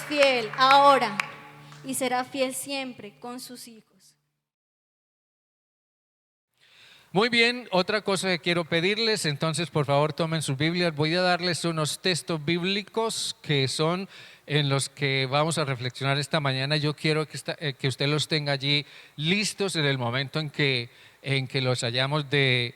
fiel ahora y será fiel siempre con sus hijos. Muy bien, otra cosa que quiero pedirles, entonces por favor tomen sus Biblias. Voy a darles unos textos bíblicos que son en los que vamos a reflexionar esta mañana. Yo quiero que usted los tenga allí listos en el momento en que los hayamos de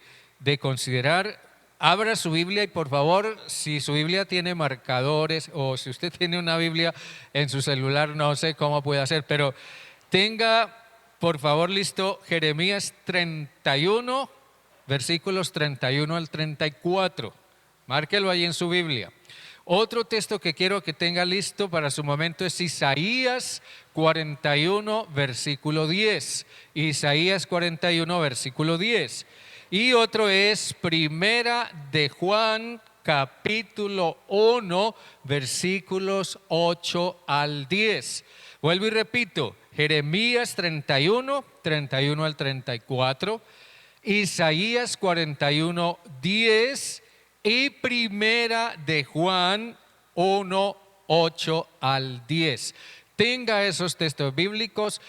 considerar. Abra su Biblia y por favor, si su Biblia tiene marcadores o si usted tiene una Biblia en su celular, no sé cómo puede hacer, pero tenga por favor listo Jeremías 31, versículos 31 al 34. Márquelo ahí en su Biblia. Otro texto que quiero que tenga listo para su momento es Isaías 41, versículo 10. Isaías 41, versículo 10. Y otro es Primera de Juan, capítulo 1, versículos 8 al 10. Vuelvo y repito, Jeremías 31, 31 al 34, Isaías 41, 10 y Primera de Juan 1, 8 al 10. Tenga esos textos bíblicos,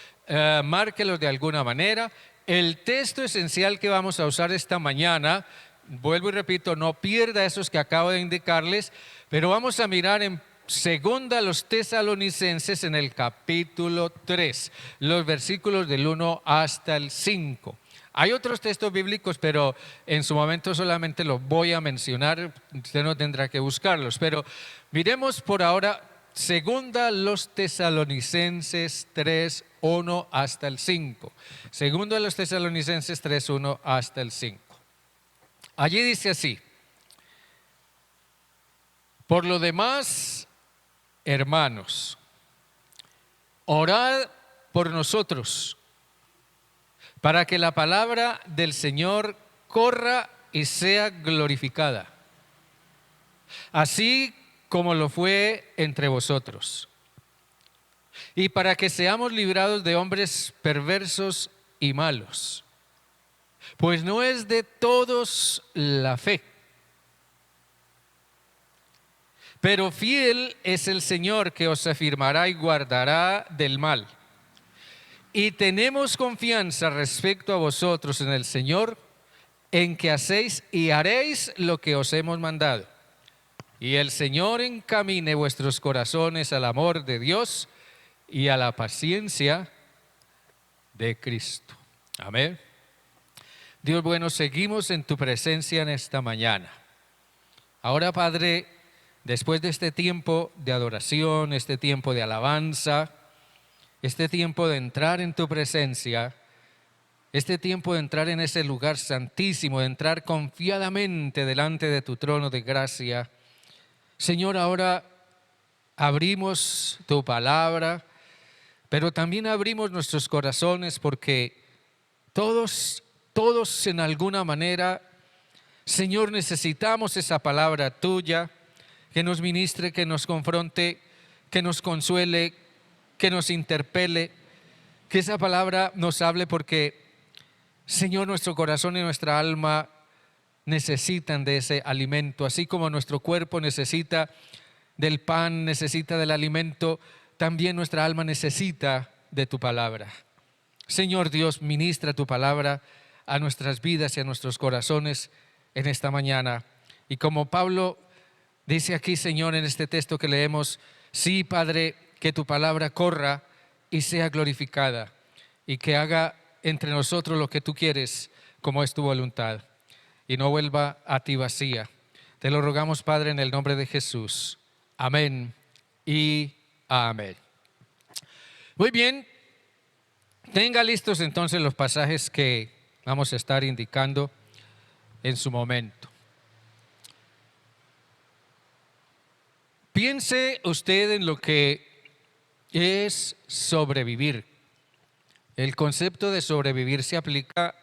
márquelos de alguna manera. El texto esencial que vamos a usar esta mañana, vuelvo y repito, no pierda esos que acabo de indicarles, pero vamos a mirar en Segunda a los Tesalonicenses en el capítulo 3, los versículos del 1 hasta el 5. Hay otros textos bíblicos, pero en su momento solamente los voy a mencionar, usted no tendrá que buscarlos. Pero miremos por ahora Segunda a los Tesalonicenses 3, 1 hasta el 5. Segunda a los Tesalonicenses 3, 1 hasta el 5. Allí dice así: por lo demás, hermanos, orad por nosotros, para que la palabra del Señor corra y sea glorificada, así como lo fue entre vosotros, y para que seamos librados de hombres perversos y malos, pues no es de todos la fe. Pero fiel es el Señor que os afirmará y guardará del mal. Y tenemos confianza respecto a vosotros en el Señor, en que hacéis y haréis lo que os hemos mandado. Y el Señor encamine vuestros corazones al amor de Dios y a la paciencia de Cristo. Amén. Dios bueno, seguimos en tu presencia en esta mañana. Ahora, Padre, después de este tiempo de adoración, este tiempo de alabanza, este tiempo de entrar en tu presencia, este tiempo de entrar en ese lugar santísimo, de entrar confiadamente delante de tu trono de gracia, Señor, ahora abrimos tu palabra, pero también abrimos nuestros corazones porque todos en alguna manera, Señor, necesitamos esa palabra tuya que nos ministre, que nos confronte, que nos consuele, que nos interpele, que esa palabra nos hable porque, Señor, nuestro corazón y nuestra alma necesitan de ese alimento, así como nuestro cuerpo necesita del pan, necesita del alimento, también nuestra alma necesita de tu palabra. Señor Dios, ministra tu palabra a nuestras vidas y a nuestros corazones en esta mañana. Y como Pablo dice aquí, Señor, en este texto que leemos, sí, Padre, que tu palabra corra y sea glorificada y que haga entre nosotros lo que tú quieres, como es tu voluntad, y no vuelva a ti vacía. Te lo rogamos, Padre, en el nombre de Jesús. Amén y amén. Muy bien, tenga listos entonces los pasajes que vamos a estar indicando en su momento. Piense usted en lo que es sobrevivir. El concepto de sobrevivir se aplica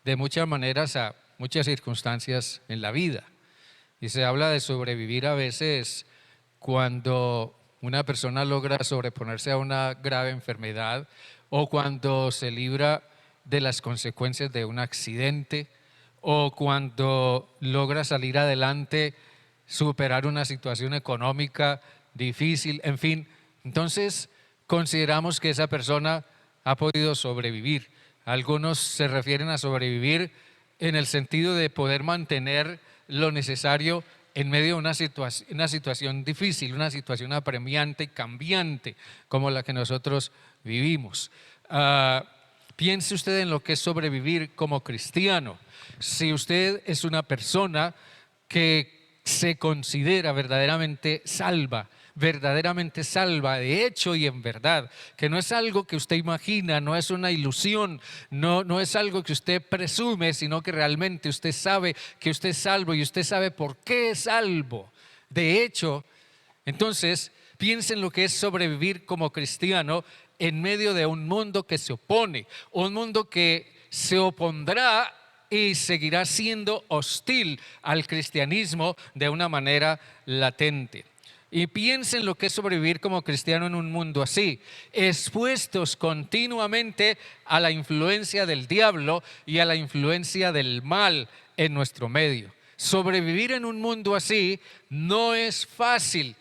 de muchas maneras a muchas circunstancias en la vida. Y se habla de sobrevivir a veces cuando una persona logra sobreponerse a una grave enfermedad o cuando se libra de las consecuencias de un accidente o cuando logra salir adelante, superar una situación económica difícil, en fin, Entonces, consideramos que esa persona ha podido sobrevivir. Algunos se refieren a sobrevivir en el sentido de poder mantener lo necesario en medio de una situación difícil, una situación apremiante y cambiante como la que nosotros vivimos. Piense usted en lo que es sobrevivir como cristiano. Si usted es una persona que se considera verdaderamente salva de hecho y en verdad, que no es algo que usted imagina, no es una ilusión, no es algo que usted presume, sino que realmente usted sabe que usted es salvo y usted sabe por qué es salvo. De hecho, entonces, piensen lo que es sobrevivir como cristiano en medio de un mundo que se opone, un mundo que se opondrá y seguirá siendo hostil al cristianismo de una manera latente. Y piensen lo que es sobrevivir como cristiano en un mundo así, expuestos continuamente a la influencia del diablo y a la influencia del mal en nuestro medio. Sobrevivir en un mundo así no es fácil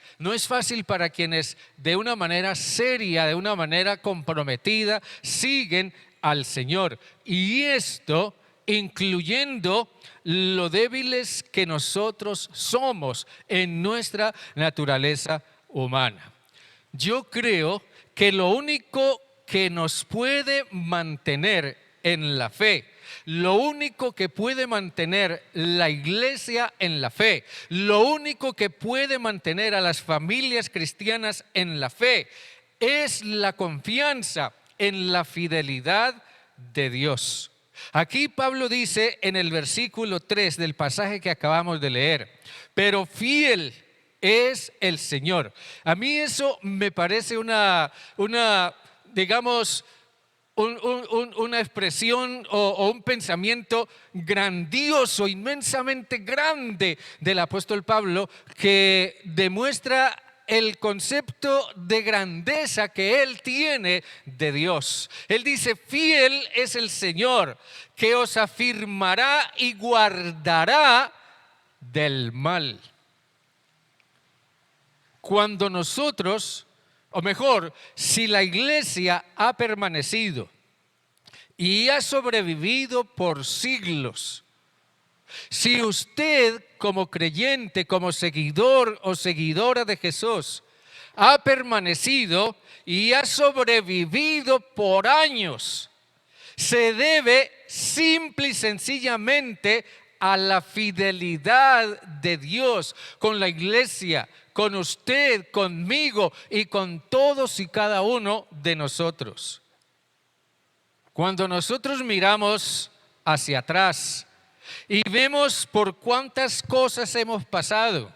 para quienes de una manera seria, de una manera comprometida, siguen al Señor. Y esto incluyendo lo débiles que nosotros somos en nuestra naturaleza humana. Yo creo que lo único que nos puede mantener en la fe, lo único que puede mantener la iglesia en la fe, lo único que puede mantener a las familias cristianas en la fe, es la confianza en la fidelidad de Dios. Aquí Pablo dice en el versículo 3 del pasaje que acabamos de leer, pero fiel es el Señor. A mí eso me parece digamos, una expresión o un pensamiento grandioso, inmensamente grande del apóstol Pablo, que demuestra el concepto de grandeza que él tiene de Dios. Él dice: fiel es el Señor, que os afirmará y guardará del mal. Cuando nosotros, o mejor, si la iglesia ha permanecido y ha sobrevivido por siglos, si usted como creyente, como seguidor o seguidora de Jesús, ha permanecido y ha sobrevivido por años, se debe simple y sencillamente a la fidelidad de Dios con la iglesia, con usted, conmigo y con todos y cada uno de nosotros. Cuando nosotros miramos hacia atrás y vemos por cuántas cosas hemos pasado,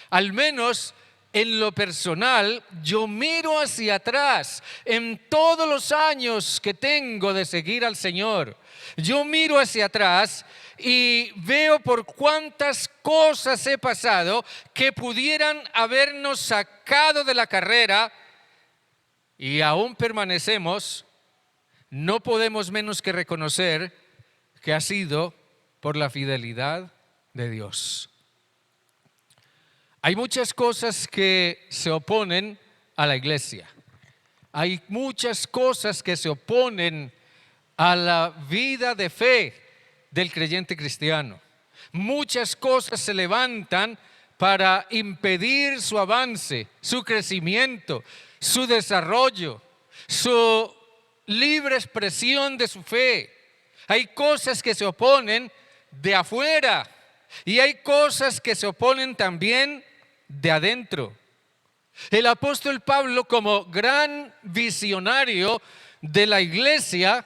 al menos en lo personal, yo miro hacia atrás en todos los años que tengo de seguir al Señor. Yo miro hacia atrás y veo por cuántas cosas he pasado que pudieran habernos sacado de la carrera y aún permanecemos. No podemos menos que reconocer que ha sido por la fidelidad de Dios. Hay muchas cosas que se oponen a la iglesia. Hay muchas cosas que se oponen a la vida de fe del creyente cristiano. Muchas cosas se levantan para impedir su avance, su crecimiento, su desarrollo, su libre expresión de su fe. Hay cosas que se oponen de afuera y hay cosas que se oponen también de adentro. El apóstol Pablo, como gran visionario de la iglesia,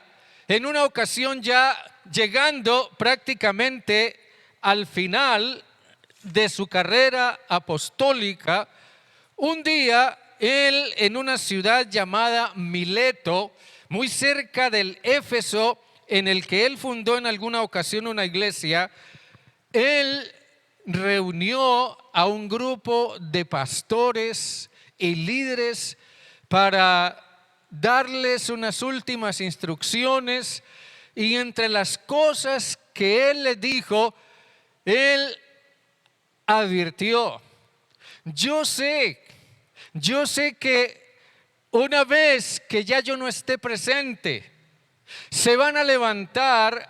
en una ocasión ya llegando prácticamente al final de su carrera apostólica, un día él, en una ciudad llamada Mileto, muy cerca del Éfeso, en el que él fundó en alguna ocasión una iglesia, él reunió a un grupo de pastores y líderes para darles unas últimas instrucciones, y entre las cosas que él les dijo, él advirtió: yo sé que una vez que ya yo no esté presente, se van a levantar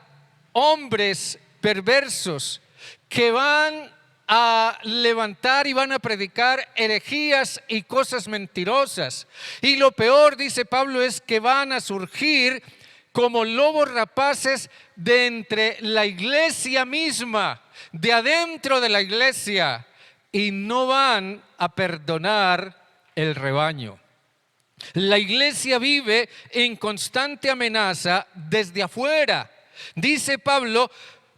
hombres perversos que van a levantar y van a predicar herejías y cosas mentirosas. Y lo peor, dice Pablo, es que van a surgir como lobos rapaces de entre la iglesia misma, de adentro de la iglesia, y no van a perdonar el rebaño. La iglesia vive en constante amenaza desde afuera. Dice Pablo,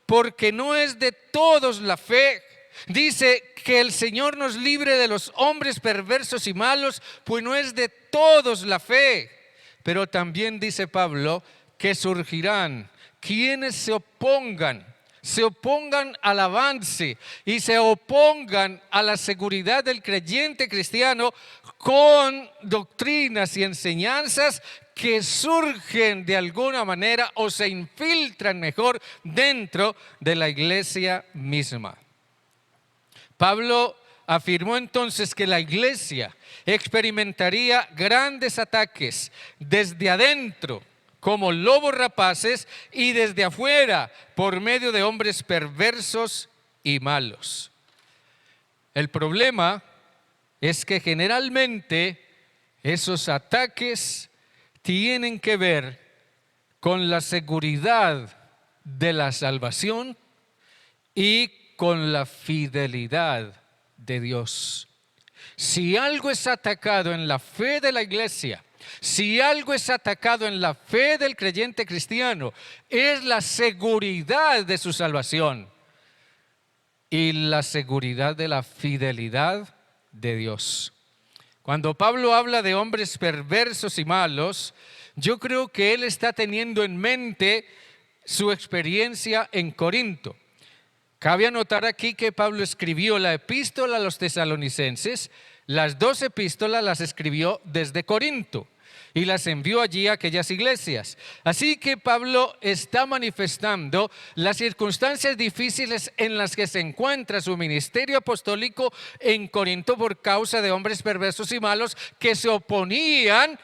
porque no es de todos la fe. Dice que el Señor nos libre de los hombres perversos y malos, pues no es de todos la fe. Pero también dice Pablo que surgirán quienes se opongan al avance y se opongan a la seguridad del creyente cristiano con doctrinas y enseñanzas que surgen de alguna manera o se infiltran mejor dentro de la iglesia misma. Pablo afirmó entonces que la iglesia experimentaría grandes ataques desde adentro como lobos rapaces y desde afuera por medio de hombres perversos y malos. El problema es que generalmente esos ataques tienen que ver con la seguridad de la salvación y con la fidelidad de Dios. Si algo es atacado en la fe de la iglesia, si algo es atacado en la fe del creyente cristiano, es la seguridad de su salvación y la seguridad de la fidelidad de Dios. Cuando Pablo habla de hombres perversos y malos, yo creo que él está teniendo en mente su experiencia en Corinto. Cabe anotar aquí que Pablo escribió la epístola a los tesalonicenses. Las 2 epístolas las escribió desde Corinto y las envió allí a aquellas iglesias. Así que Pablo está manifestando las circunstancias difíciles en las que se encuentra su ministerio apostólico en Corinto por causa de hombres perversos y malos que se oponían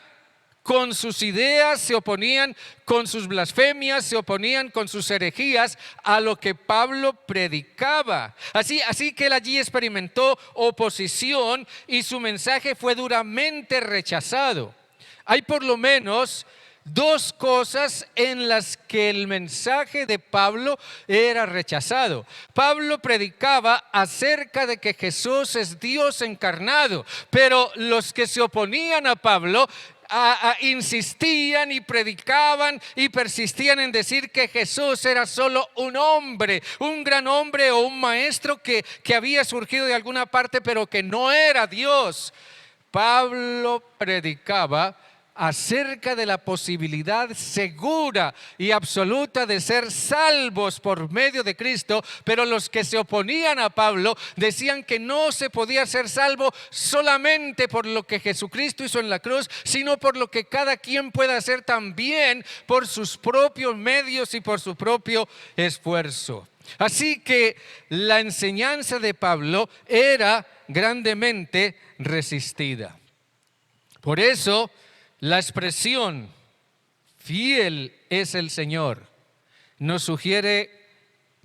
con sus ideas, se oponían con sus blasfemias, se oponían con sus herejías a lo que Pablo predicaba. Así que él allí experimentó oposición y su mensaje fue duramente rechazado. Hay por lo menos 2 cosas en las que el mensaje de Pablo era rechazado. Pablo predicaba acerca de que Jesús es Dios encarnado, pero los que se oponían a Pablo insistían y predicaban y persistían en decir que Jesús era solo un hombre, un gran hombre o un maestro que había surgido de alguna parte, pero que no era Dios. Pablo predicaba acerca de la posibilidad segura y absoluta de ser salvos por medio de Cristo, pero los que se oponían a Pablo decían que no se podía ser salvo solamente por lo que Jesucristo hizo en la cruz, sino por lo que cada quien pueda hacer también por sus propios medios y por su propio esfuerzo. Así que la enseñanza de Pablo era grandemente resistida. Por eso la expresión fiel es el Señor nos sugiere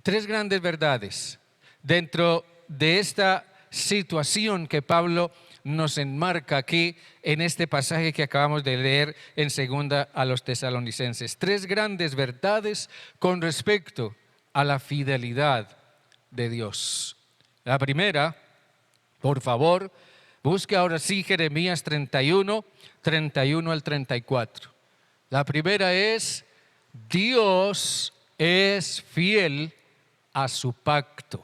3 grandes verdades dentro de esta situación que Pablo nos enmarca aquí en este pasaje que acabamos de leer en 2 a los tesalonicenses. 3 grandes verdades con respecto a la fidelidad de Dios. La primera, por favor, busque ahora sí Jeremías 31 al 34. La primera es: Dios es fiel a su pacto.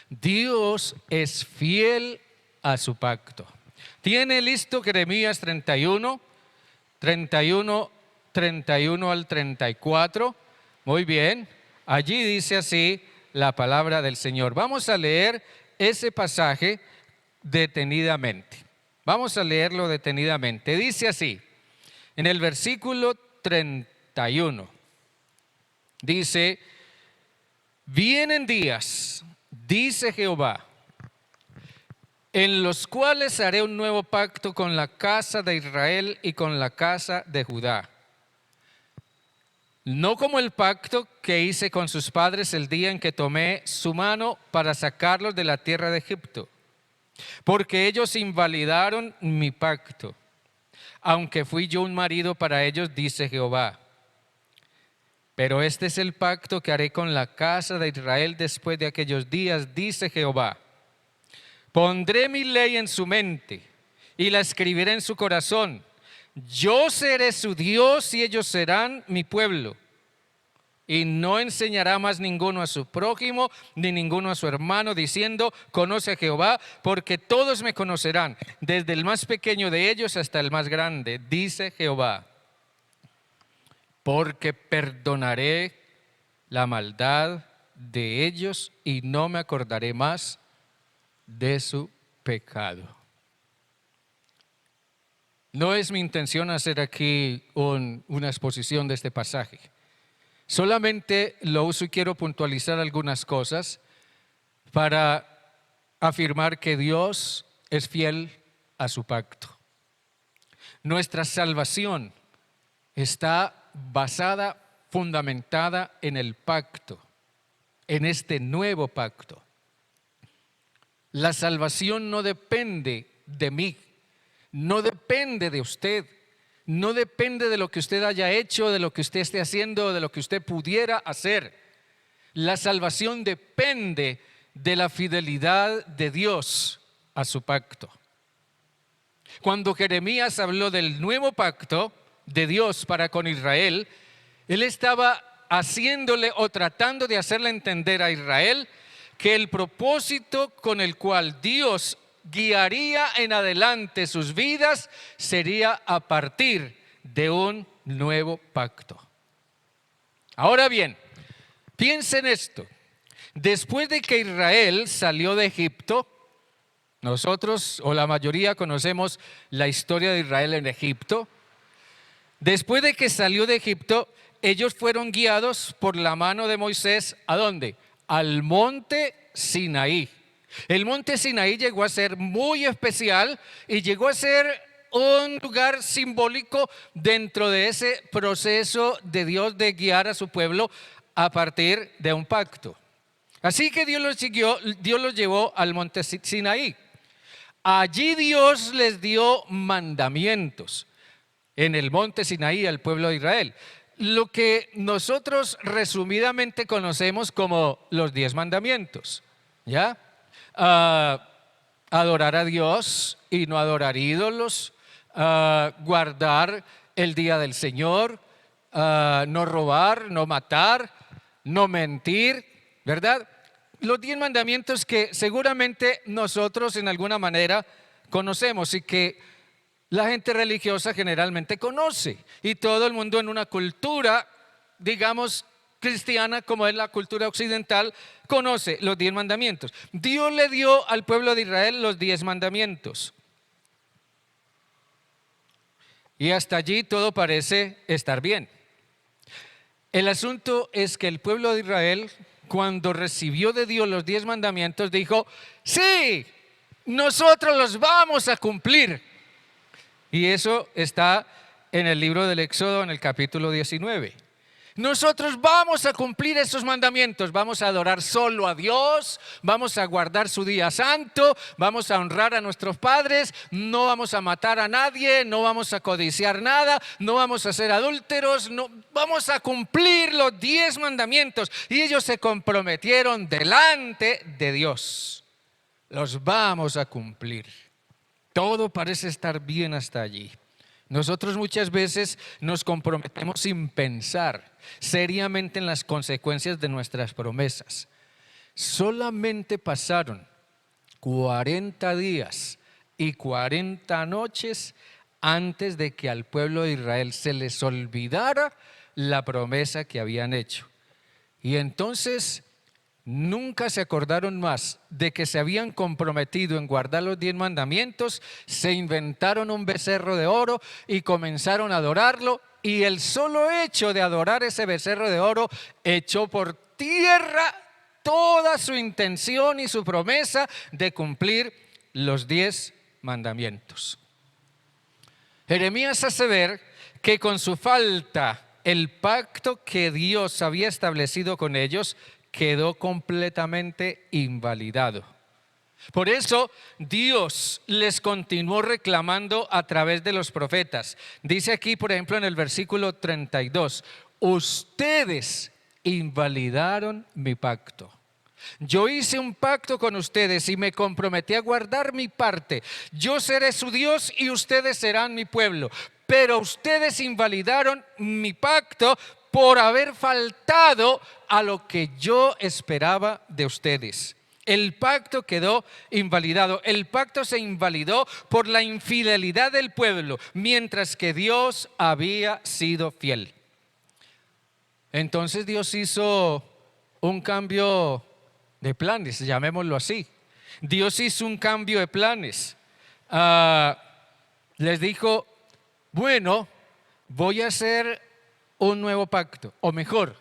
Dios es fiel a su pacto. ¿Tiene listo Jeremías 31 al 34? Muy bien. Allí dice así la palabra del Señor. Vamos a leer ese pasaje detenidamente. Vamos a leerlo detenidamente. Dice así, en el versículo 31, dice: vienen días, dice Jehová, en los cuales haré un nuevo pacto con la casa de Israel y con la casa de Judá. No como el pacto que hice con sus padres el día en que tomé su mano para sacarlos de la tierra de Egipto, porque ellos invalidaron mi pacto, aunque fui yo un marido para ellos, dice Jehová. Pero este es el pacto que haré con la casa de Israel después de aquellos días, dice Jehová. Pondré mi ley en su mente y la escribiré en su corazón. Yo seré su Dios y ellos serán mi pueblo. Y no enseñará más ninguno a su prójimo, ni ninguno a su hermano, diciendo, conoce a Jehová, porque todos me conocerán, desde el más pequeño de ellos hasta el más grande, dice Jehová. Porque perdonaré la maldad de ellos y no me acordaré más de su pecado. No es mi intención hacer aquí una exposición de este pasaje. Solamente lo uso y quiero puntualizar algunas cosas para afirmar que Dios es fiel a su pacto. Nuestra salvación está basada, fundamentada en el pacto, en este nuevo pacto. La salvación no depende de mí, no depende de usted, no depende de lo que usted haya hecho, de lo que usted esté haciendo, de lo que usted pudiera hacer. La salvación depende de la fidelidad de Dios a su pacto. Cuando Jeremías habló del nuevo pacto de Dios para con Israel, él estaba haciéndole o tratando de hacerle entender a Israel que el propósito con el cual Dios guiaría en adelante sus vidas sería a partir de un nuevo pacto. Ahora bien, piensen esto. Después de que Israel salió de Egipto, nosotros o la mayoría conocemos la historia de Israel en Egipto. Después de que salió de Egipto, ellos fueron guiados por la mano de Moisés, ¿a dónde? Al monte Sinaí. El monte Sinaí llegó a ser muy especial y llegó a ser un lugar simbólico dentro de ese proceso de Dios de guiar a su pueblo a partir de un pacto. Así que Dios los llevó al monte Sinaí. Allí Dios les dio mandamientos en el monte Sinaí al pueblo de Israel. Lo que nosotros resumidamente conocemos como los 10 mandamientos, ¿ya? Adorar a Dios y no adorar ídolos, guardar el día del Señor, no robar, no matar, no mentir, ¿verdad? Los 10 mandamientos que seguramente nosotros en alguna manera conocemos y que la gente religiosa generalmente conoce, y todo el mundo en una cultura, digamos, cristiana como es la cultura occidental, conoce los 10 mandamientos. Dios le dio al pueblo de Israel los 10 mandamientos. Y hasta allí todo parece estar bien. El asunto es que el pueblo de Israel, cuando recibió de Dios los 10 mandamientos, dijo, sí, nosotros los vamos a cumplir. Y eso está en el libro del Éxodo, en el capítulo 19. Nosotros vamos a cumplir esos mandamientos, vamos a adorar solo a Dios, vamos a guardar su día santo, vamos a honrar a nuestros padres, no vamos a matar a nadie, no vamos a codiciar nada, no vamos a ser adúlteros, no, vamos a cumplir los 10 mandamientos. Y ellos se comprometieron delante de Dios, los vamos a cumplir. Todo parece estar bien hasta allí. Nosotros muchas veces nos comprometemos sin pensar seriamente en las consecuencias de nuestras promesas. Solamente pasaron 40 días y 40 noches antes de que al pueblo de Israel se les olvidara la promesa que habían hecho. Y entonces nunca se acordaron más de que se habían comprometido en guardar los 10 mandamientos, se inventaron un becerro de oro y comenzaron a adorarlo, y el solo hecho de adorar ese becerro de oro echó por tierra toda su intención y su promesa de cumplir los 10 mandamientos. Jeremías hace ver que con su falta el pacto que Dios había establecido con ellos quedó completamente invalidado. Por eso Dios les continuó reclamando a través de los profetas. Dice aquí, por ejemplo, en el versículo 32, ustedes invalidaron mi pacto. Yo hice un pacto con ustedes y me comprometí a guardar mi parte. Yo seré su Dios y ustedes serán mi pueblo. Pero ustedes invalidaron mi pacto por haber faltado a lo que yo esperaba de ustedes. El pacto quedó invalidado. El pacto se invalidó por la infidelidad del pueblo, mientras que Dios había sido fiel. Entonces Dios hizo un cambio de planes, llamémoslo así. Dios hizo un cambio de planes. Les dijo, bueno, voy a hacer un nuevo pacto, o mejor,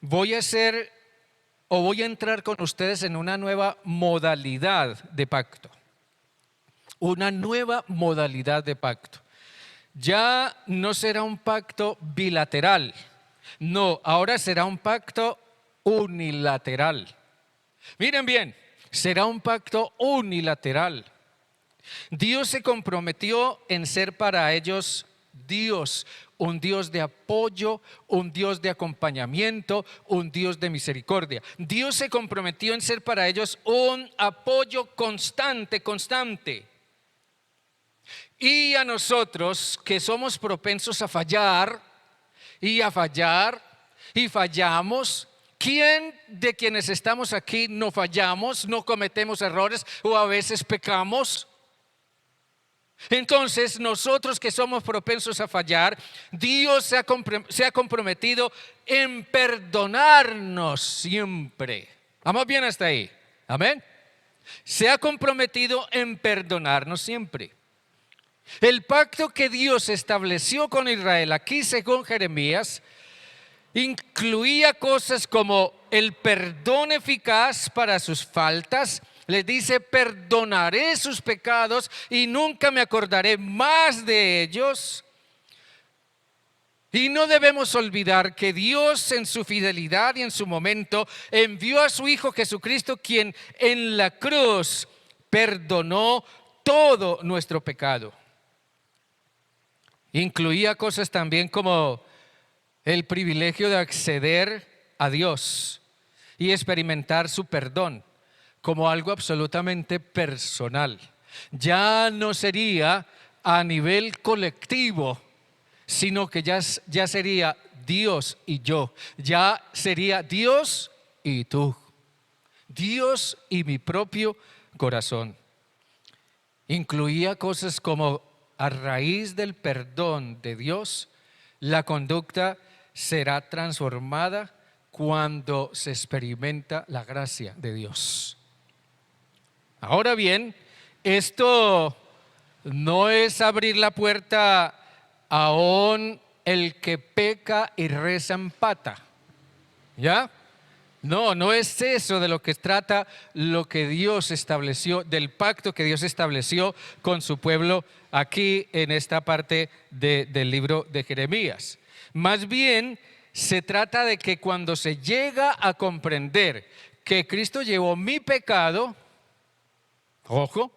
voy a entrar con ustedes en una nueva modalidad de pacto. Una nueva modalidad de pacto. Ya no será un pacto bilateral, no, ahora será un pacto unilateral. Miren bien, será un pacto unilateral. Dios se comprometió en ser para ellos Dios, un Dios de apoyo, un Dios de acompañamiento, un Dios de misericordia. Dios se comprometió en ser para ellos un apoyo constante. Y a nosotros que somos propensos a fallar y fallamos, ¿quién de quienes estamos aquí no fallamos, no cometemos errores o a veces pecamos? Entonces nosotros que somos propensos a fallar, Dios se ha comprometido en perdonarnos siempre. ¿Vamos bien hasta ahí? Amén. Se ha comprometido en perdonarnos siempre. El pacto que Dios estableció con Israel aquí según Jeremías incluía cosas como el perdón eficaz para sus faltas. Les dice, perdonaré sus pecados y nunca me acordaré más de ellos. Y no debemos olvidar que Dios en su fidelidad y en su momento envió a su Hijo Jesucristo, quien en la cruz perdonó todo nuestro pecado. Incluía cosas también como el privilegio de acceder a Dios y experimentar su perdón como algo absolutamente personal. Ya no sería a nivel colectivo, sino que ya sería Dios y yo. Ya sería Dios y tú. Dios y mi propio corazón. Incluía cosas como a raíz del perdón de Dios, la conducta será transformada cuando se experimenta la gracia de Dios. Ahora bien, esto no es abrir la puerta a el que peca y reza empata, ¿ya? No es eso de lo que trata lo que Dios estableció, del pacto que Dios estableció con su pueblo aquí en esta parte del libro de Jeremías. Más bien se trata de que cuando se llega a comprender que Cristo llevó mi pecado, ojo,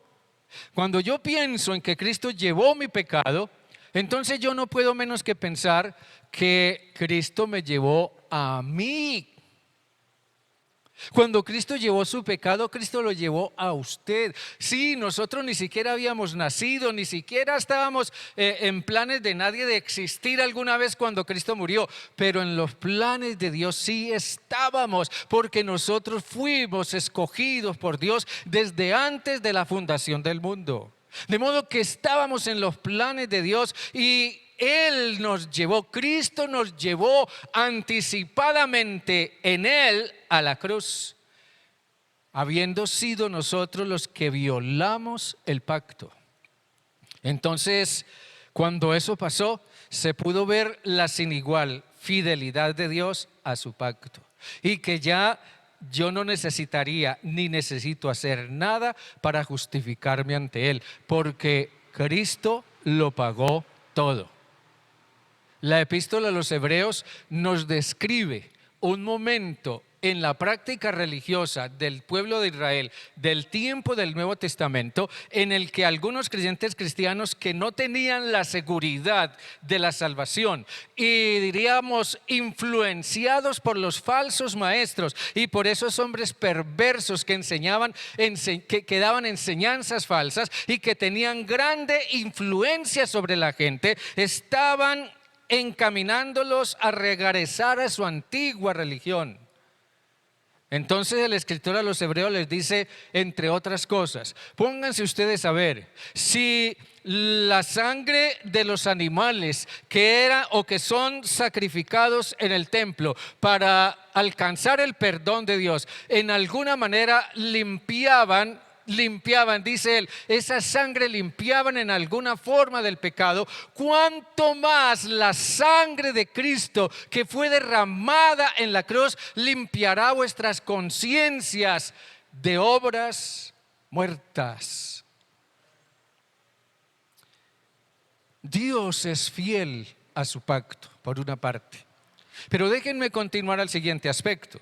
cuando yo pienso en que Cristo llevó mi pecado, entonces yo no puedo menos que pensar que Cristo me llevó a mí. Cuando Cristo llevó su pecado, Cristo lo llevó a usted. Sí, nosotros ni siquiera habíamos nacido, ni siquiera estábamos en planes de nadie de existir alguna vez cuando Cristo murió, pero en los planes de Dios sí estábamos, porque nosotros fuimos escogidos por Dios desde antes de la fundación del mundo. De modo que estábamos en los planes de Dios y Él nos llevó, Cristo nos llevó anticipadamente en Él a la cruz, habiendo sido nosotros los que violamos el pacto. Entonces, cuando eso pasó, se pudo ver la sin igual fidelidad de Dios a su pacto y que ya yo no necesitaría ni necesito hacer nada para justificarme ante Él, porque Cristo lo pagó todo. La epístola a los Hebreos nos describe un momento en la práctica religiosa del pueblo de Israel del tiempo del Nuevo Testamento, en el que algunos creyentes cristianos que no tenían la seguridad de la salvación y diríamos influenciados por los falsos maestros y por esos hombres perversos que enseñaban, que daban enseñanzas falsas y que tenían grande influencia sobre la gente, estaban encaminándolos a regresar a su antigua religión. Entonces el escritor a los Hebreos les dice, entre otras cosas, pónganse ustedes a ver si la sangre de los animales que eran o que son sacrificados en el templo para alcanzar el perdón de Dios, en alguna manera limpiaban, dice él, esa sangre limpiaban en alguna forma del pecado. Cuanto más la sangre de Cristo que fue derramada en la cruz limpiará vuestras conciencias de obras muertas. Dios es fiel a su pacto, por una parte, pero déjenme continuar al siguiente aspecto.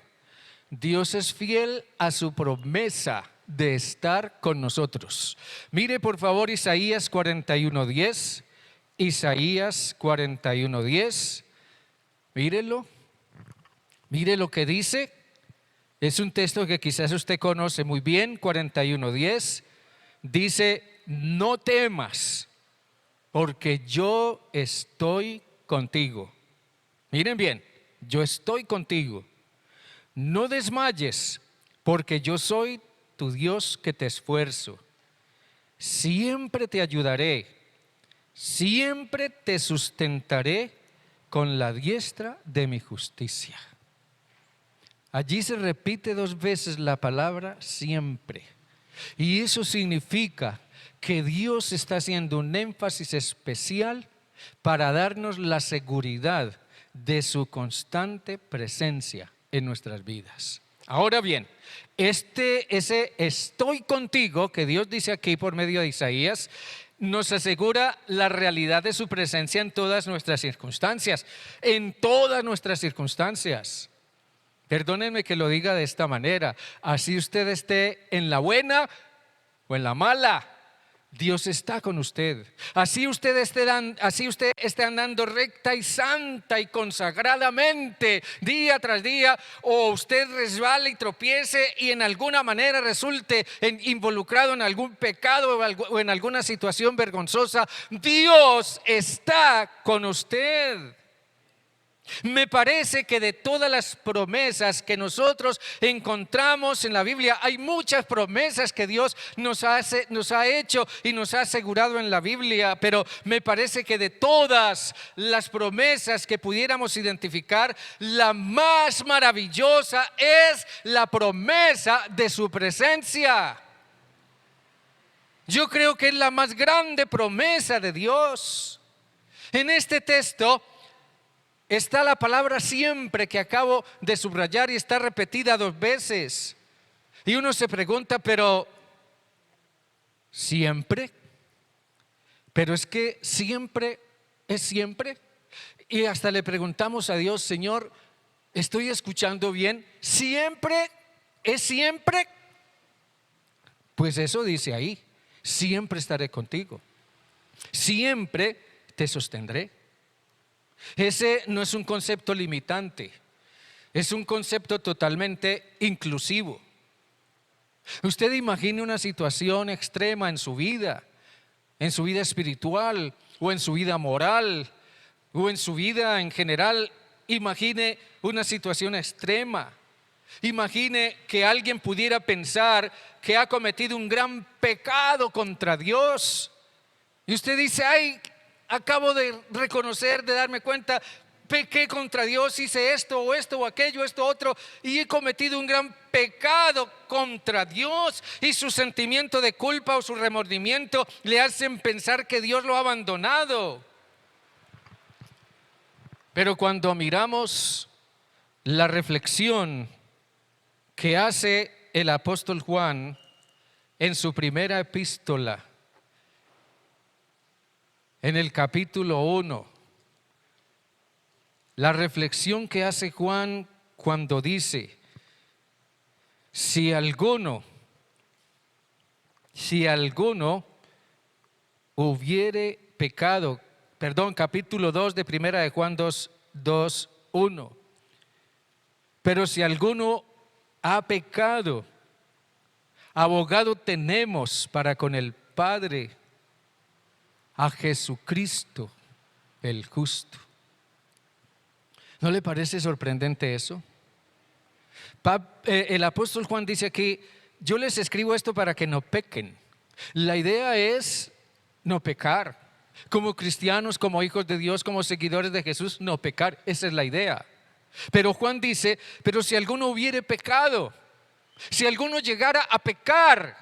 Dios es fiel a su promesa de estar con nosotros. Mire por favor Isaías 41:10. Isaías 41:10. Mírelo. Mire lo que dice. Es un texto que quizás usted conoce muy bien. 41:10. Dice: no temas, porque yo estoy contigo. Miren bien, yo estoy contigo. No desmayes, porque yo soy tu Dios que te esfuerzo. Siempre te ayudaré, siempre te sustentaré con la diestra de mi justicia. Allí se repite 2 veces la palabra siempre. Y eso significa que Dios está haciendo un énfasis especial para darnos la seguridad de su constante presencia en nuestras vidas. Ahora bien, ese estoy contigo que Dios dice aquí por medio de Isaías nos asegura la realidad de su presencia en todas nuestras circunstancias, en todas nuestras circunstancias. Perdónenme que lo diga de esta manera, así usted esté en la buena o en la mala, Dios está con usted. Así usted esté andando recta y santa y consagradamente día tras día, o usted resbale y tropiece y en alguna manera resulte involucrado en algún pecado o en alguna situación vergonzosa, Dios está con usted. Me parece que de todas las promesas que nosotros encontramos en la Biblia, hay muchas promesas que Dios nos ha hecho y nos ha asegurado en la Biblia, pero me parece que de todas las promesas que pudiéramos identificar, la más maravillosa es la promesa de su presencia. Yo creo que es la más grande promesa de Dios. En este texto está la palabra siempre que acabo de subrayar y está repetida 2 veces. Y uno se pregunta, pero ¿siempre? Pero es que siempre es siempre. Y hasta le preguntamos a Dios, Señor, ¿estoy escuchando bien? ¿Siempre es siempre? Pues eso dice ahí, siempre estaré contigo, siempre te sostendré. Ese no es un concepto limitante, es un concepto totalmente inclusivo. Usted imagine una situación extrema en su vida espiritual o en su vida moral o en su vida en general. Imagine una situación extrema. Imagine que alguien pudiera pensar que ha cometido un gran pecado contra Dios. Y usted dice, ay, acabo de reconocer, de darme cuenta, pequé contra Dios, hice esto o aquello, esto otro, y he cometido un gran pecado contra Dios, y su sentimiento de culpa o su remordimiento le hacen pensar que Dios lo ha abandonado. Pero cuando miramos la reflexión que hace el apóstol Juan en su primera epístola, en el capítulo 1. La reflexión que hace Juan cuando dice, si alguno hubiere pecado, capítulo 2 de primera de Juan 2:1. Pero si alguno ha pecado, abogado tenemos para con el Padre, a Jesucristo el justo. ¿No le parece sorprendente eso? El apóstol Juan dice aquí, yo les escribo esto para que no pequen. La idea es no pecar. Como cristianos, como hijos de Dios, como seguidores de Jesús, no pecar. Esa es la idea. Pero Juan dice, pero si alguno hubiere pecado, si alguno llegara a pecar,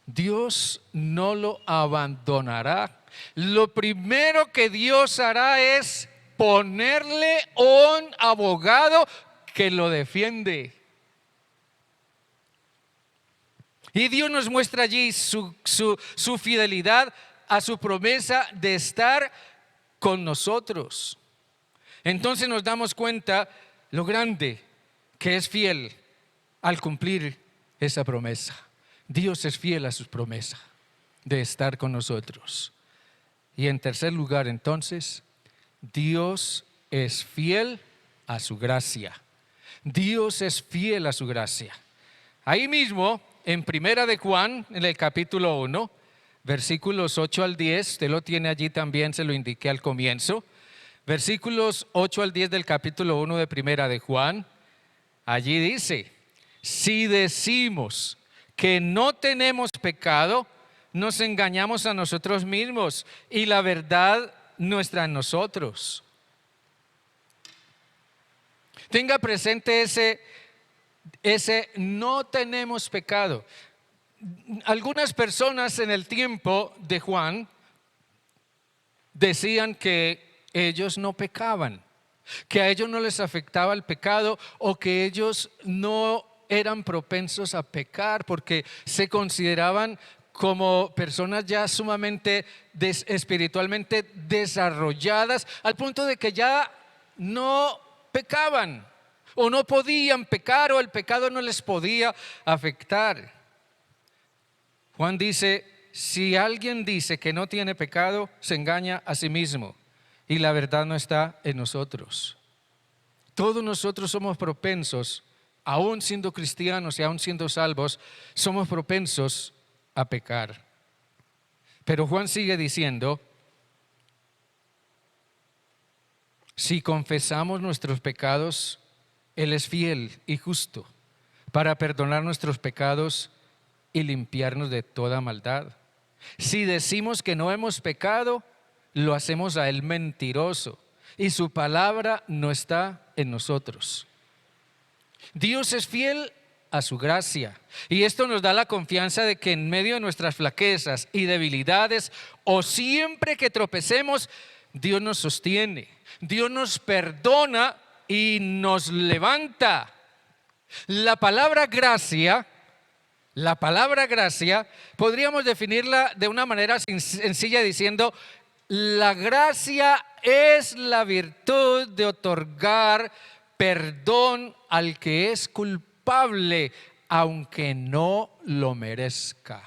Dios no lo abandonará. Lo primero que Dios hará es ponerle un abogado que lo defiende. Y Dios nos muestra allí su fidelidad a su promesa de estar con nosotros. Entonces nos damos cuenta lo grande que es fiel al cumplir esa promesa. Dios es fiel a su promesa de estar con nosotros. Y en tercer lugar, entonces, Dios es fiel a su gracia. Dios es fiel a su gracia. Ahí mismo, en primera de Juan, en el capítulo 1, versículos 8 al 10, usted lo tiene allí también, se lo indiqué al comienzo. Versículos 8 al 10 del capítulo 1 de primera de Juan, allí dice, si decimos que no tenemos pecado, nos engañamos a nosotros mismos y la verdad no está en nosotros. Tenga presente ese no tenemos pecado. Algunas personas en el tiempo de Juan decían que ellos no pecaban, que a ellos no les afectaba el pecado o que ellos no eran propensos a pecar porque se consideraban como personas ya sumamente espiritualmente desarrolladas al punto de que ya no pecaban o no podían pecar o el pecado no les podía afectar. Juan dice, si alguien dice que no tiene pecado, se engaña a sí mismo y la verdad no está en nosotros. Todos nosotros somos propensos, aún siendo cristianos y aún siendo salvos, somos propensos a pecar. Pero Juan sigue diciendo, si confesamos nuestros pecados, Él es fiel y justo para perdonar nuestros pecados y limpiarnos de toda maldad. Si decimos que no hemos pecado, lo hacemos a Él mentiroso y su palabra no está en nosotros. Dios es fiel a su gracia y esto nos da la confianza de que en medio de nuestras flaquezas y debilidades o siempre que tropecemos, Dios nos sostiene, Dios nos perdona y nos levanta. La palabra gracia podríamos definirla de una manera sencilla diciendo, la gracia es la virtud de otorgar perdón al que es culpable, aunque no lo merezca.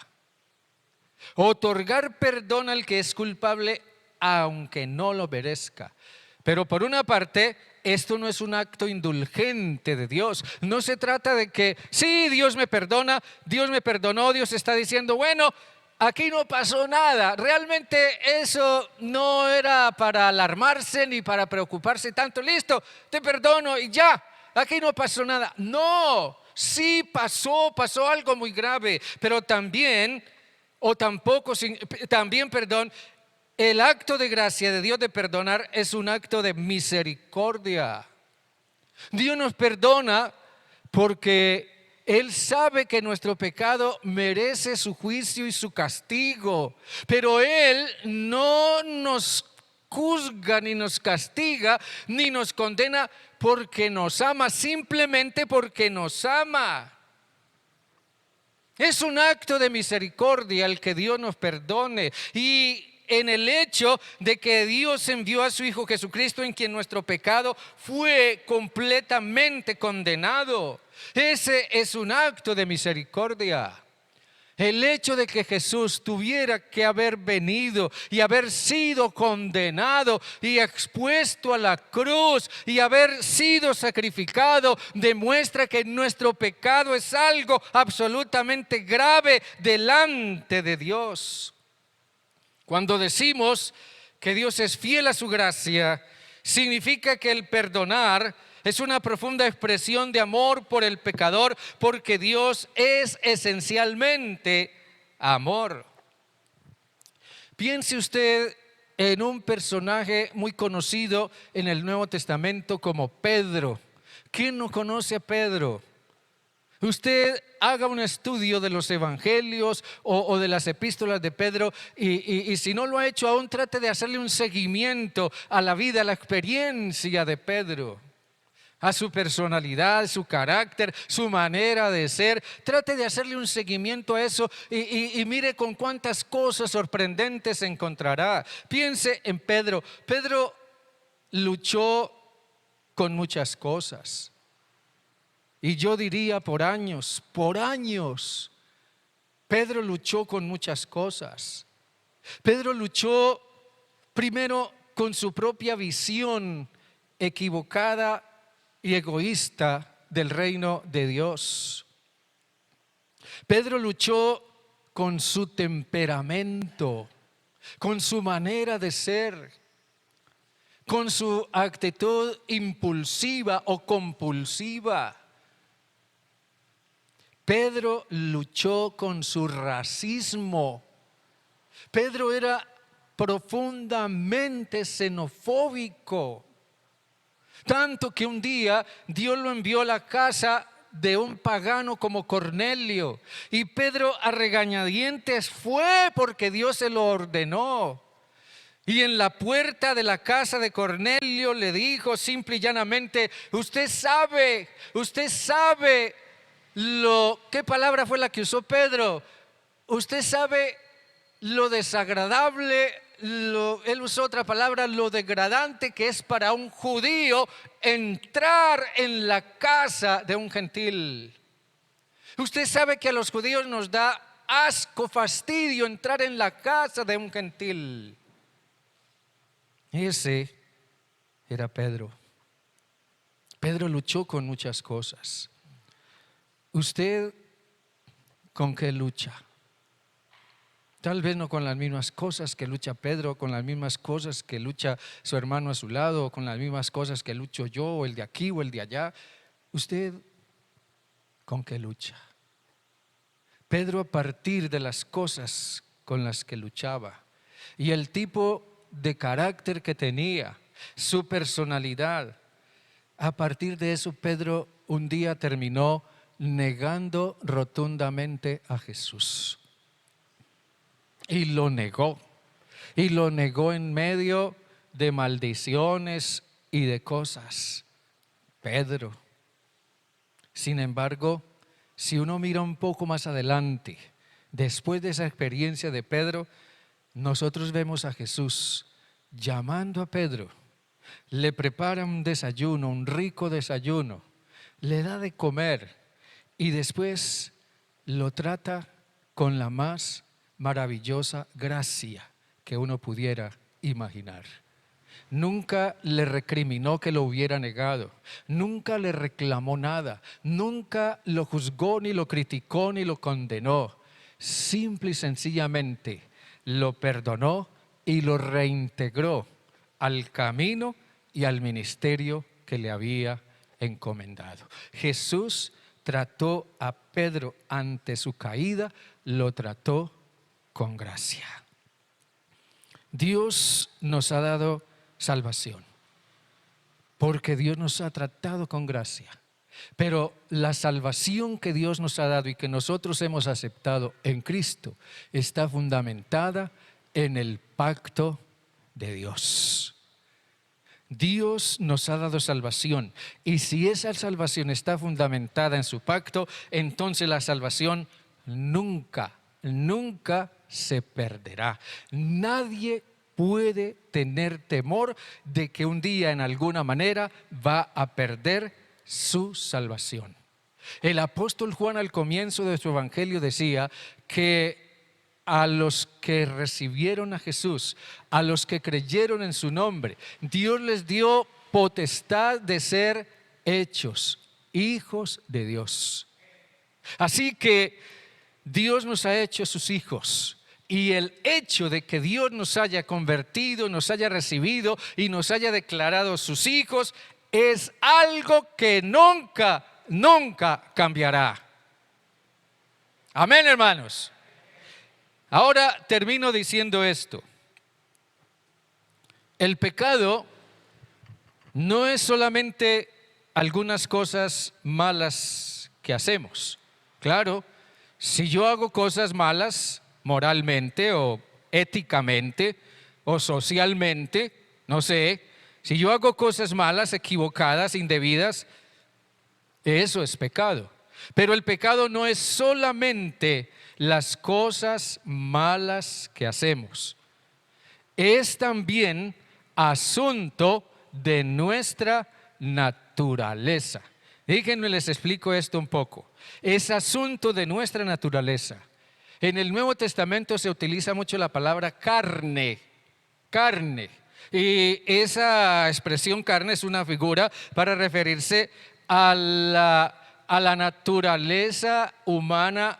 Otorgar perdón al que es culpable, aunque no lo merezca. Pero por una parte, esto no es un acto indulgente de Dios. No se trata de que, sí, Dios me perdona, Dios me perdonó, Dios está diciendo, bueno, aquí no pasó nada. Realmente eso no era para alarmarse ni para preocuparse tanto. Listo, te perdono y ya, aquí no pasó nada. No, sí pasó algo muy grave, pero también, el acto de gracia de Dios de perdonar es un acto de misericordia. Dios nos perdona porque Él sabe que nuestro pecado merece su juicio y su castigo, pero Él no nos juzga, ni nos castiga, ni nos condena porque nos ama, simplemente porque nos ama. Es un acto de misericordia el que Dios nos perdone, y en el hecho de que Dios envió a su Hijo Jesucristo, en quien nuestro pecado fue completamente condenado. Ese es un acto de misericordia. El hecho de que Jesús tuviera que haber venido y haber sido condenado y expuesto a la cruz y haber sido sacrificado demuestra que nuestro pecado es algo absolutamente grave delante de Dios. Cuando decimos que Dios es fiel a su gracia, significa que el perdonar es una profunda expresión de amor por el pecador, porque Dios es esencialmente amor. Piense usted en un personaje muy conocido en el Nuevo Testamento como Pedro. ¿Quién no conoce a Pedro? Usted haga un estudio de los evangelios o de las epístolas de Pedro y si no lo ha hecho aún, trate de hacerle un seguimiento a la vida, a la experiencia de Pedro, a su personalidad, su carácter, su manera de ser. Trate de hacerle un seguimiento a eso y mire con cuántas cosas sorprendentes se encontrará. Piense en Pedro. Pedro luchó con muchas cosas. Y yo diría por años, Pedro luchó con muchas cosas. Pedro luchó primero con su propia visión equivocada y egoísta del reino de Dios. Pedro luchó con su temperamento, con su manera de ser, con su actitud impulsiva o compulsiva. Pedro luchó con su racismo. Pedro era profundamente xenofóbico, tanto que un día Dios lo envió a la casa de un pagano como Cornelio, y Pedro a regañadientes fue porque Dios se lo ordenó. Y en la puerta de la casa de Cornelio le dijo simple y llanamente: usted sabe ¿qué palabra fue la que usó Pedro? Usted sabe lo desagradable, él usó otra palabra, lo degradante que es para un judío entrar en la casa de un gentil. Usted sabe que a los judíos nos da asco, fastidio entrar en la casa de un gentil. Ese era Pedro. Pedro luchó con muchas cosas. ¿Usted con qué lucha? Tal vez no con las mismas cosas que lucha Pedro, con las mismas cosas que lucha su hermano a su lado, o con las mismas cosas que lucho yo, o el de aquí o el de allá. ¿Usted con qué lucha? Pedro, a partir de las cosas con las que luchaba y el tipo de carácter que tenía, su personalidad, a partir de eso Pedro un día terminó negando rotundamente a Jesús. Y lo negó en medio de maldiciones y de cosas. Pedro. Sin embargo, si uno mira un poco más adelante, después de esa experiencia de Pedro, nosotros vemos a Jesús llamando a Pedro, le prepara un desayuno, un rico desayuno, le da de comer y después lo trata con la más maravillosa gracia que uno pudiera imaginar. Nunca le recriminó que lo hubiera negado, nunca le reclamó nada, nunca lo juzgó, ni lo criticó, ni lo condenó. Simple y sencillamente lo perdonó y lo reintegró al camino y al ministerio que le había encomendado. Jesús trató a Pedro ante su caída, lo trató con gracia. Dios nos ha dado salvación porque Dios nos ha tratado con gracia, pero la salvación que Dios nos ha dado y que nosotros hemos aceptado en Cristo está fundamentada en el pacto de Dios. Dios nos ha dado salvación, y si esa salvación está fundamentada en su pacto, entonces la salvación nunca se perderá. Nadie puede tener temor de que un día en alguna manera va a perder su salvación. El apóstol Juan al comienzo de su evangelio decía que a los que recibieron a Jesús, a los que creyeron en su nombre, Dios les dio potestad de ser hechos hijos de Dios. Así que Dios nos ha hecho sus hijos, y el hecho de que Dios nos haya convertido, nos haya recibido y nos haya declarado sus hijos es algo que nunca cambiará. Amén, hermanos. Ahora termino diciendo esto. El pecado no es solamente algunas cosas malas que hacemos. Claro, si yo hago cosas malas moralmente o éticamente o socialmente, no sé, si yo hago cosas malas, equivocadas, indebidas, eso es pecado. Pero el pecado no es solamente las cosas malas que hacemos, es también asunto de nuestra naturaleza. Déjenme les explico esto un poco. Es asunto de nuestra naturaleza. En el Nuevo Testamento se utiliza mucho la palabra carne, y esa expresión carne es una figura para referirse a la naturaleza humana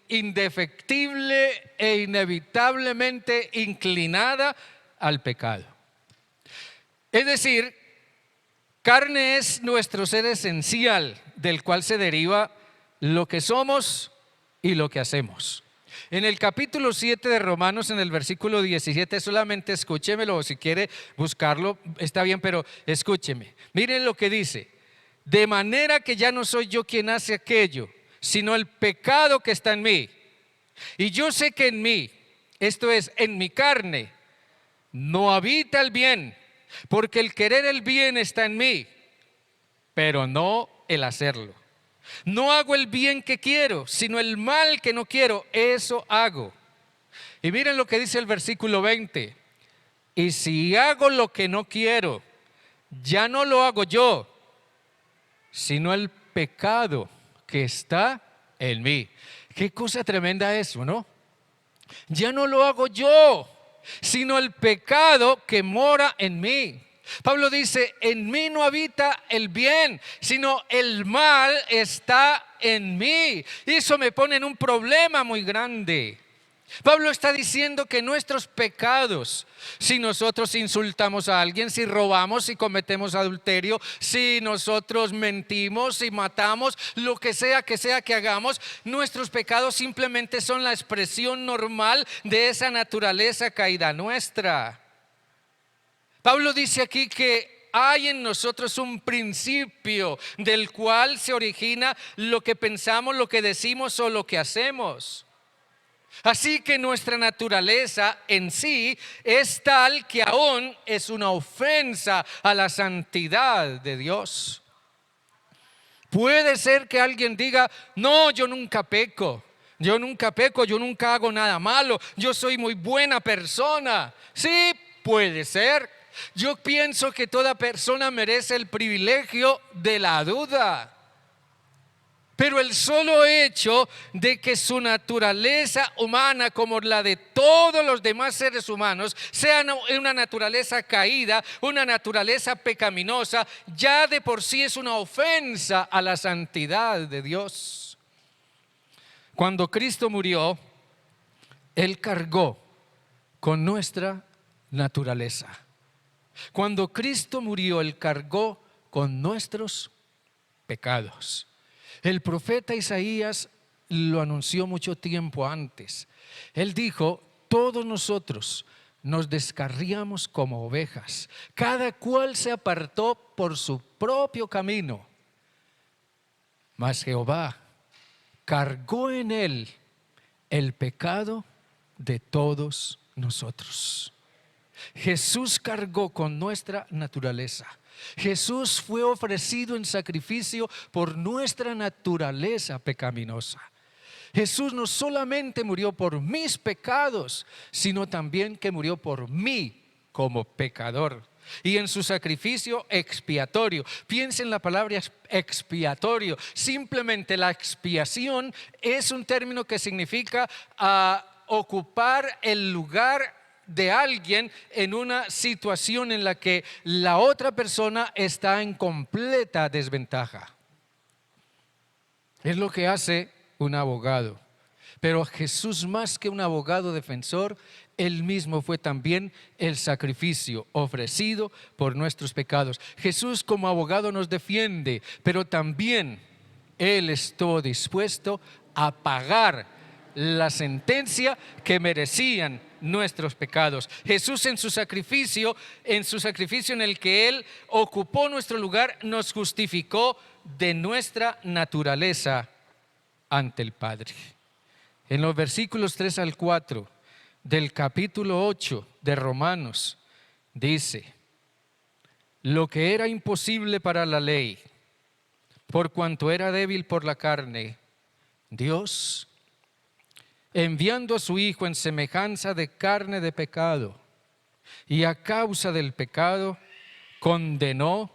indefectible e inevitablemente inclinada al pecado. Es decir, carne es nuestro ser esencial, del cual se deriva lo que somos y lo que hacemos. En el capítulo 7 de Romanos, en el versículo 17, solamente escúchemelo, o si quiere buscarlo, está bien, pero escúcheme. Miren lo que dice: de manera que ya no soy yo quien hace aquello, sino el pecado que está en mí. Y yo sé que en mí, esto es, en mi carne, no habita el bien, porque el querer el bien está en mí, pero no el hacerlo. No hago el bien que quiero, sino el mal que no quiero, eso hago. Y miren lo que dice el versículo 20. Y si hago lo que no quiero, ya no lo hago yo, sino el pecado que está en mí. Qué cosa tremenda eso, ¿no? Ya no lo hago yo, sino el pecado que mora en mí. Pablo dice: en mí no habita el bien, sino el mal está en mí. Y eso me pone en un problema muy grande. Pablo está diciendo que nuestros pecados, si nosotros insultamos a alguien, si robamos, si cometemos adulterio, si nosotros mentimos, si matamos, lo que sea que hagamos, nuestros pecados simplemente son la expresión normal de esa naturaleza caída nuestra. Pablo dice aquí que hay en nosotros un principio del cual se origina lo que pensamos, lo que decimos o lo que hacemos. Así que nuestra naturaleza en sí es tal que aún es una ofensa a la santidad de Dios. Puede ser que alguien diga: no, yo nunca peco, yo nunca hago nada malo, yo soy muy buena persona. Sí, puede ser. Yo pienso que toda persona merece el privilegio de la duda. Pero el solo hecho de que su naturaleza humana, como la de todos los demás seres humanos, sea una naturaleza caída, una naturaleza pecaminosa, ya de por sí es una ofensa a la santidad de Dios. Cuando Cristo murió, Él cargó con nuestra naturaleza. Cuando Cristo murió, Él cargó con nuestros pecados. El profeta Isaías lo anunció mucho tiempo antes. Él dijo: todos nosotros nos descarriamos como ovejas, cada cual se apartó por su propio camino, mas Jehová cargó en él el pecado de todos nosotros. Jesús cargó con nuestra naturaleza. Jesús fue ofrecido en sacrificio por nuestra naturaleza pecaminosa. Jesús no solamente murió por mis pecados, sino también que murió por mí como pecador. Y en su sacrificio expiatorio, piensa en la palabra expiatorio. Simplemente la expiación es un término que significa ocupar el lugar de alguien en una situación en la que la otra persona está en completa desventaja. Es lo que hace un abogado. Pero Jesús, más que un abogado defensor, Él mismo fue también el sacrificio ofrecido por nuestros pecados. Jesús como abogado nos defiende, pero también Él estuvo dispuesto a pagar la sentencia que merecían nuestros pecados. Jesús en su sacrificio en el que Él ocupó nuestro lugar, nos justificó de nuestra naturaleza ante el Padre. En los versículos 3 al 4 del capítulo 8 de Romanos dice: lo que era imposible para la ley, por cuanto era débil por la carne, Dios, enviando a su Hijo en semejanza de carne de pecado, y a causa del pecado, condenó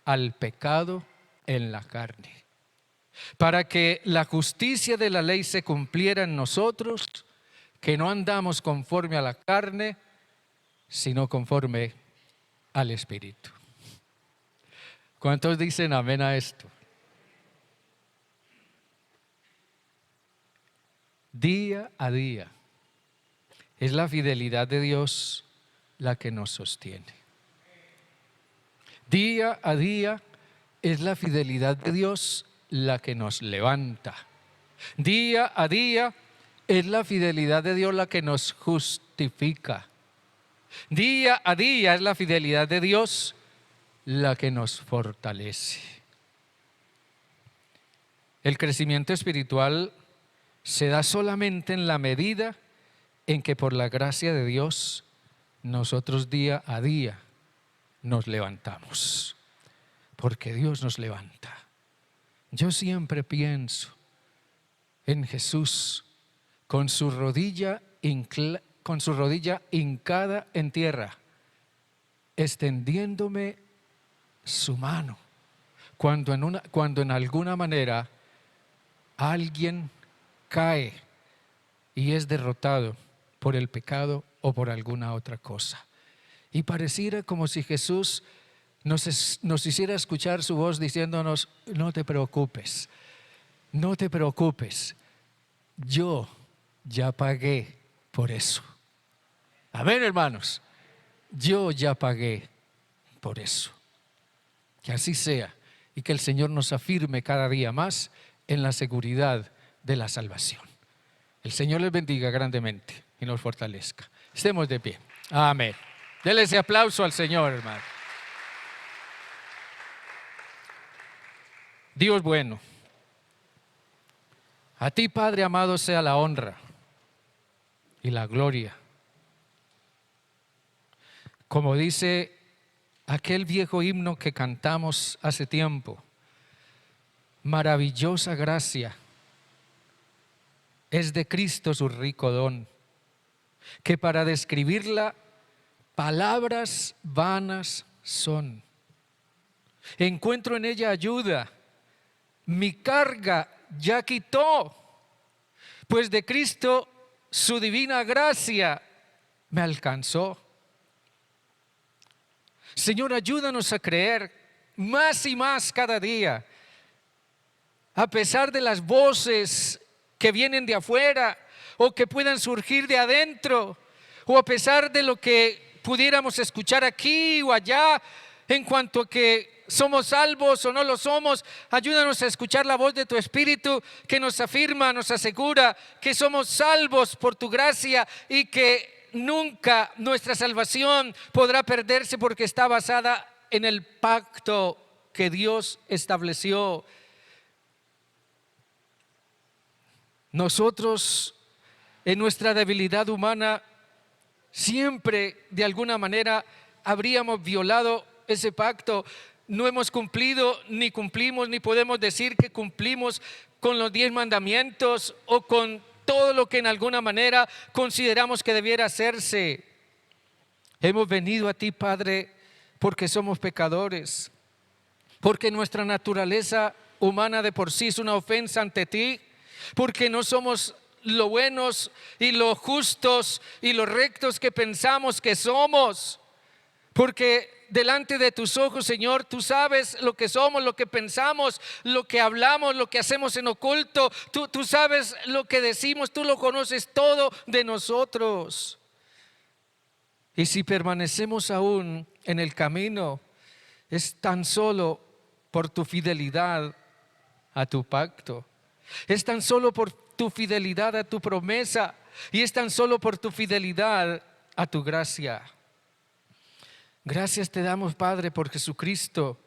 al pecado en la carne, para que la justicia de la ley se cumpliera en nosotros, que no andamos conforme a la carne, sino conforme al Espíritu. ¿Cuántos dicen amén a esto? Día a día es la fidelidad de Dios la que nos sostiene. Día a día es la fidelidad de Dios la que nos levanta. Día a día es la fidelidad de Dios la que nos justifica. Día a día es la fidelidad de Dios la que nos fortalece. El crecimiento espiritual se da solamente en la medida en que por la gracia de Dios nosotros día a día nos levantamos, porque Dios nos levanta. Yo siempre pienso en Jesús con su rodilla hincada en tierra, extendiéndome su mano cuando en alguna manera alguien cae y es derrotado por el pecado o por alguna otra cosa. Y pareciera como si Jesús nos hiciera escuchar su voz diciéndonos: no te preocupes, no te preocupes, yo ya pagué por eso. Amén, hermanos, yo ya pagué por eso. Que así sea y que el Señor nos afirme cada día más en la seguridad de la salvación. El Señor les bendiga grandemente y nos fortalezca. Estemos de pie. Amén. Denle ese aplauso al Señor, hermano. Dios bueno, a ti, Padre amado, sea la honra y la gloria. Como dice aquel viejo himno que cantamos hace tiempo: maravillosa gracia es de Cristo su rico don, que para describirla palabras vanas son. Encuentro en ella ayuda, mi carga ya quitó, pues de Cristo su divina gracia me alcanzó. Señor, ayúdanos a creer más y más cada día, a pesar de las voces que vienen de afuera o que puedan surgir de adentro, o a pesar de lo que pudiéramos escuchar aquí o allá en cuanto a que somos salvos o no lo somos. Ayúdanos a escuchar la voz de tu Espíritu que nos afirma, nos asegura que somos salvos por tu gracia y que nunca nuestra salvación podrá perderse, porque está basada en el pacto que Dios estableció. Nosotros, en nuestra debilidad humana, siempre de alguna manera habríamos violado ese pacto. No hemos cumplido, ni cumplimos, ni podemos decir que cumplimos con los 10 mandamientos o con todo lo que en alguna manera consideramos que debiera hacerse. Hemos venido a ti, Padre, porque somos pecadores, porque nuestra naturaleza humana de por sí es una ofensa ante ti, porque no somos lo buenos y lo justos y lo rectos que pensamos que somos, porque delante de tus ojos, Señor, tú sabes lo que somos, lo que pensamos, lo que hablamos, lo que hacemos en oculto. Tú sabes lo que decimos, tú lo conoces todo de nosotros. Y si permanecemos aún en el camino, es tan solo por tu fidelidad a tu pacto. Es tan solo por tu fidelidad a tu promesa. Y es tan solo por tu fidelidad a tu gracia. Gracias te damos, Padre, por Jesucristo,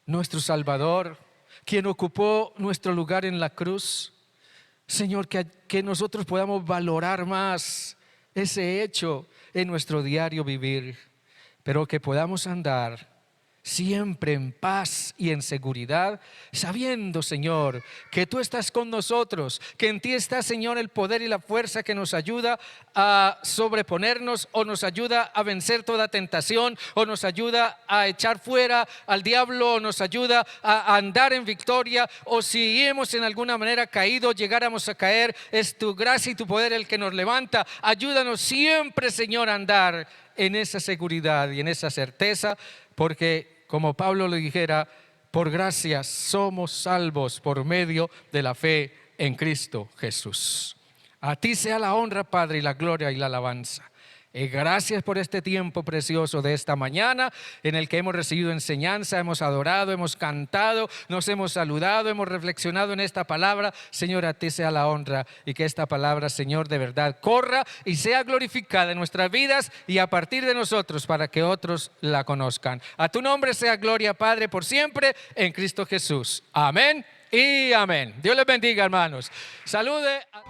nuestro Salvador, quien ocupó nuestro lugar en la cruz. Señor, que nosotros podamos valorar más ese hecho en nuestro diario vivir, pero que podamos andar siempre en paz y en seguridad, sabiendo, Señor, que tú estás con nosotros, que en ti está, Señor, el poder y la fuerza que nos ayuda a sobreponernos, o nos ayuda a vencer toda tentación, o nos ayuda a echar fuera al diablo, o nos ayuda a andar en victoria, o si hemos en alguna manera caído, llegáramos a caer, es tu gracia y tu poder el que nos levanta. Ayúdanos siempre, Señor, a andar en esa seguridad y en esa certeza, porque como Pablo le dijera, por gracia somos salvos por medio de la fe en Cristo Jesús. A ti sea la honra, Padre, y la gloria y la alabanza. Gracias por este tiempo precioso de esta mañana en el que hemos recibido enseñanza, hemos adorado, hemos cantado, nos hemos saludado, hemos reflexionado en esta palabra. Señor, a ti sea la honra, y que esta palabra, Señor, de verdad corra y sea glorificada en nuestras vidas y a partir de nosotros, para que otros la conozcan. A tu nombre sea gloria, Padre, por siempre en Cristo Jesús. Amén y amén. Dios les bendiga, hermanos. Salude a...